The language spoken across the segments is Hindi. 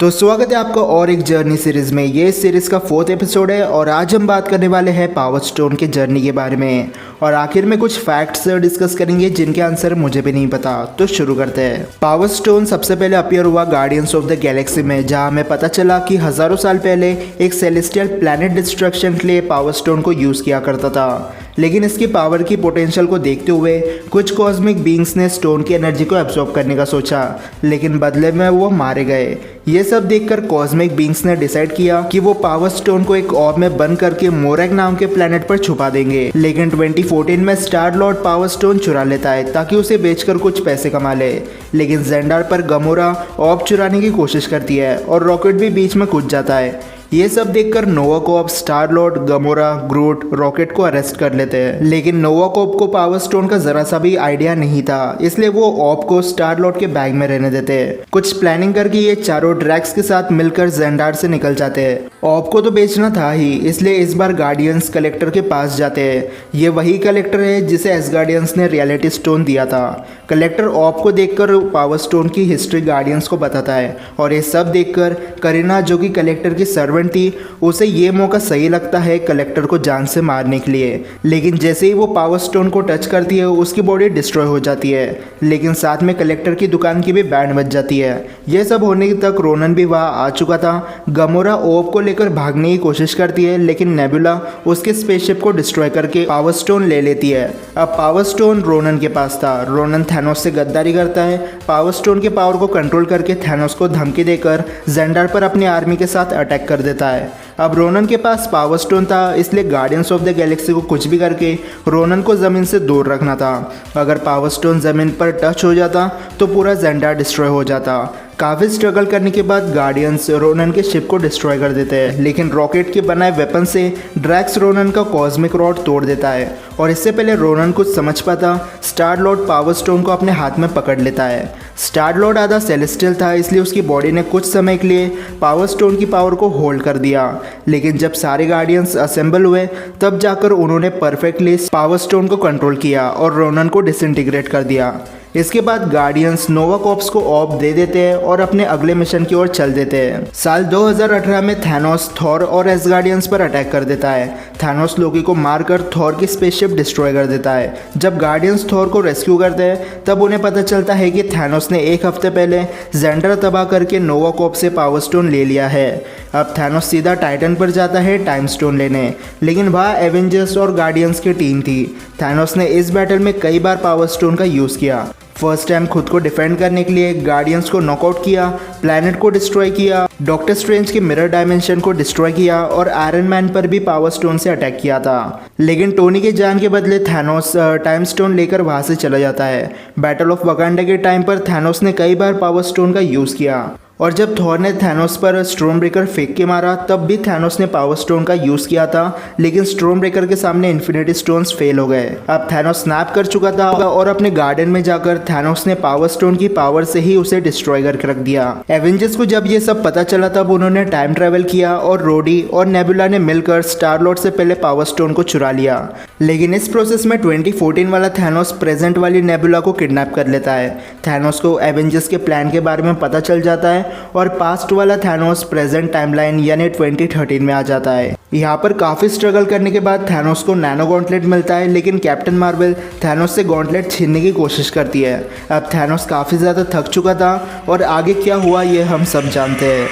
तो स्वागत है आपका और एक जर्नी सीरीज में। ये सीरीज का 4th एपिसोड है और आज हम बात करने वाले हैं पावर स्टोन के जर्नी के बारे में और आखिर में कुछ फैक्ट्स डिस्कस करेंगे जिनके आंसर मुझे भी नहीं पता। तो शुरू करते हैं। पावर स्टोन सबसे पहले अपीयर हुआ गार्डियंस ऑफ द गैलेक्सी में, जहां हमें पता चला कि हजारों साल पहले एक सेलेस्टियल प्लैनेट डिस्ट्रक्शन के लिए पावर स्टोन को यूज किया करता था, लेकिन इसकी पावर की पोटेंशियल को देखते हुए कुछ कॉस्मिक बीइंग्स ने स्टोन की एनर्जी को एब्जॉर्ब करने का सोचा, लेकिन बदले में वो मारे गए। ये सब देखकर कॉस्मिक बीइंग्स ने डिसाइड किया कि वो पावर स्टोन को एक ऑर्ब में बंद करके मोरैग नाम के प्लेनेट पर छुपा देंगे। लेकिन 2014 में स्टार लॉर्ड पावर स्टोन चुरा लेता है ताकि उसे बेचकर कुछ पैसे कमा ले, लेकिन जेंडार पर गमोरा ऑर्ब चुराने की कोशिश करती है और रॉकेट भी बीच में कूद जाता है। ये सब देखकर नोवा कॉर्प, स्टार लॉर्ड, गमोरा, ग्रूट, रॉकेट को अरेस्ट कर लेते हैं, लेकिन नोवा कॉर्प को पावर स्टोन का जरा सा भी आइडिया नहीं था, इसलिए वो ऑर्ब को स्टार लॉर्ड के बैग में रहने देते हैं। कुछ प्लानिंग करके ये चारों ड्रैक्स के साथ मिलकर जेंडार से निकल जाते हैं। ऑर्ब को तो बेचना था ही, इसलिए इस बार गार्डियंस कलेक्टर के पास जाते हैं। ये वही कलेक्टर है जिसे एसगार्डियंस ने रियलिटी स्टोन दिया था। कलेक्टर ऑर्ब को देखकर पावर स्टोन की हिस्ट्री गार्डियंस को बताता है और ये सब देखकर करीना, जो कि कलेक्टर की सर्वेंट थी, उसे ये मौका सही लगता है कलेक्टर को जान से मारने के लिए। लेकिन जैसे ही वो पावर स्टोन को टच करती है उसकी बॉडी डिस्ट्रॉय हो जाती है, लेकिन साथ में कलेक्टर की दुकान की भी बैंड बज जाती है। यह सब होने तक रोनन भी वहाँ आ चुका था। गमोरा ऑर्ब को लेकर भागने की कोशिश करती है, लेकिन नेबुला उसके स्पेसशिप को डिस्ट्रॉय करके पावर स्टोन ले लेती है। अब पावर स्टोन रोनन के पास था। रोनन थैनोस से गद्दारी करता है। पावर स्टोन के पावर को कंट्रोल करके थैनोस को धमकी देकर जेंडार पर अपनी आर्मी के साथ अटैक कर देता है। अब रोनन के पास पावर स्टोन था, इसलिए गार्डियंस ऑफ द गैलेक्सी को कुछ भी करके रोनन को ज़मीन से दूर रखना था। अगर पावर स्टोन ज़मीन पर टच हो जाता तो पूरा जेंडार डिस्ट्रॉय हो जाता। काफ़ी स्ट्रगल करने के बाद गार्डियंस रोनन के शिप को डिस्ट्रॉय कर देते हैं, लेकिन रॉकेट के बनाए वेपन से ड्रैक्स रोनन का कॉस्मिक रॉड तोड़ देता है और इससे पहले रोनन कुछ समझ पाता, स्टार लॉर्ड पावर स्टोन को अपने हाथ में पकड़ लेता है। स्टार लॉर्ड आधा सेलेस्टियल था, इसलिए उसकी बॉडी ने कुछ समय के लिए पावर स्टोन की पावर को होल्ड कर दिया, लेकिन जब सारे गार्डियंस असेंबल हुए तब जाकर उन्होंने परफेक्टली पावर स्टोन को कंट्रोल किया और रोनन को डिसइंटीग्रेट कर दिया। इसके बाद गार्डियंस नोवा कॉर्प्स को ऑर्ब दे देते हैं और अपने अगले मिशन की ओर चल देते हैं। साल 2018 में थैनोस थॉर और एसगार्डियंस पर अटैक कर देता है। थैनोस लोकी को मारकर थॉर की स्पेसशिप डिस्ट्रॉय कर देता है। जब गार्डियंस थॉर को रेस्क्यू करते हैं तब उन्हें पता चलता है कि थैनोस ने एक हफ्ते पहले जेंडर तबाह करके नोवा कॉर्प से पावर स्टोन ले लिया है। अब थैनोस सीधा टाइटन पर जाता है टाइम स्टोन लेने, लेकिन वहाँ एवेंजर्स और गार्डियंस की टीम थी। थैनोस ने इस बैटल में कई बार पावर स्टोन का यूज़ किया। फर्स्ट टाइम खुद को डिफेंड करने के लिए गार्डियंस को नॉकआउट किया, प्लैनेट को डिस्ट्रॉय किया, डॉक्टर स्ट्रेंज के मिरर डायमेंशन को डिस्ट्रॉय किया और आयरन मैन पर भी पावर स्टोन से अटैक किया था। लेकिन टोनी के जान के बदले थैनोस टाइम स्टोन लेकर वहां से चला जाता है। बैटल ऑफ वकांडा के टाइम पर थैनोस ने कई बार पावर स्टोन का यूज़ किया और जब थॉर ने थैनोस पर स्टॉर्म ब्रेकर फेंक के मारा तब भी थैनोस ने पावर स्टोन का यूज़ किया था, लेकिन स्टॉर्म ब्रेकर के सामने इन्फिनिटी स्टोन्स फेल हो गए। अब थैनोस स्नैप कर चुका था और अपने गार्डन में जाकर थैनोस ने पावर स्टोन की पावर से ही उसे डिस्ट्रॉय करके रख दिया। एवेंजर्स को जब ये सब पता चला तब उन्होंने टाइम ट्रेवल किया और रोडी और नेबुला ने मिलकर स्टार लॉर्ड से पहले पावर स्टोन को चुरा लिया, लेकिन इस प्रोसेस में 2014 वाला थैनोस प्रेजेंट वाली नेबुला को किडनैप कर लेता है। थैनोस को एवेंजर्स के प्लान के बारे में पता चल जाता है और पास्ट वाला थैनोस प्रेजेंट टाइमलाइन यानी 2013 में आ जाता है। यहाँ पर काफ़ी स्ट्रगल करने के बाद थैनोस को नैनो गॉन्टलेट मिलता है, लेकिन कैप्टन मार्वल थैनोस से गॉन्टलेट छीनने की कोशिश करती है। अब थैनोस काफ़ी ज़्यादा थक चुका था और आगे क्या हुआ ये हम सब जानते हैं।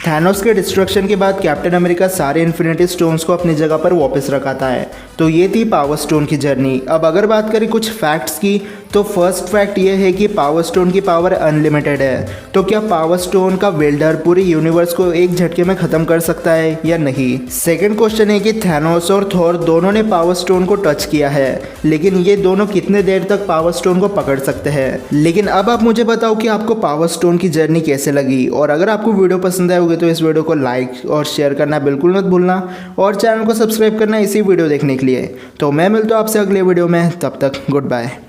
थैनोस के डिस्ट्रक्शन के बाद कैप्टन अमेरिका सारे इन्फिनिटी स्टोन्स को अपनी जगह पर वापस रखाता है। तो ये थी पावर स्टोन की जर्नी। अब अगर बात करें कुछ फैक्ट्स की, तो फर्स्ट फैक्ट ये है कि पावर स्टोन की पावर अनलिमिटेड है। तो क्या पावर स्टोन का विल्डर पूरे यूनिवर्स को एक झटके में ख़त्म कर सकता है या नहीं? सेकंड क्वेश्चन है कि थैनोस और थॉर दोनों ने पावर स्टोन को टच किया है, लेकिन ये दोनों कितने देर तक पावर स्टोन को पकड़ सकते हैं? लेकिन अब आप मुझे बताओ कि आपको पावर स्टोन की जर्नी कैसे लगी, और अगर आपको वीडियो पसंद आए होगी तो इस वीडियो को लाइक और शेयर करना बिल्कुल मत भूलना और चैनल को सब्सक्राइब करना इसी वीडियो देखने के लिए। तो मैं मिलता हूँ आपसे अगले वीडियो में, तब तक गुड बाय।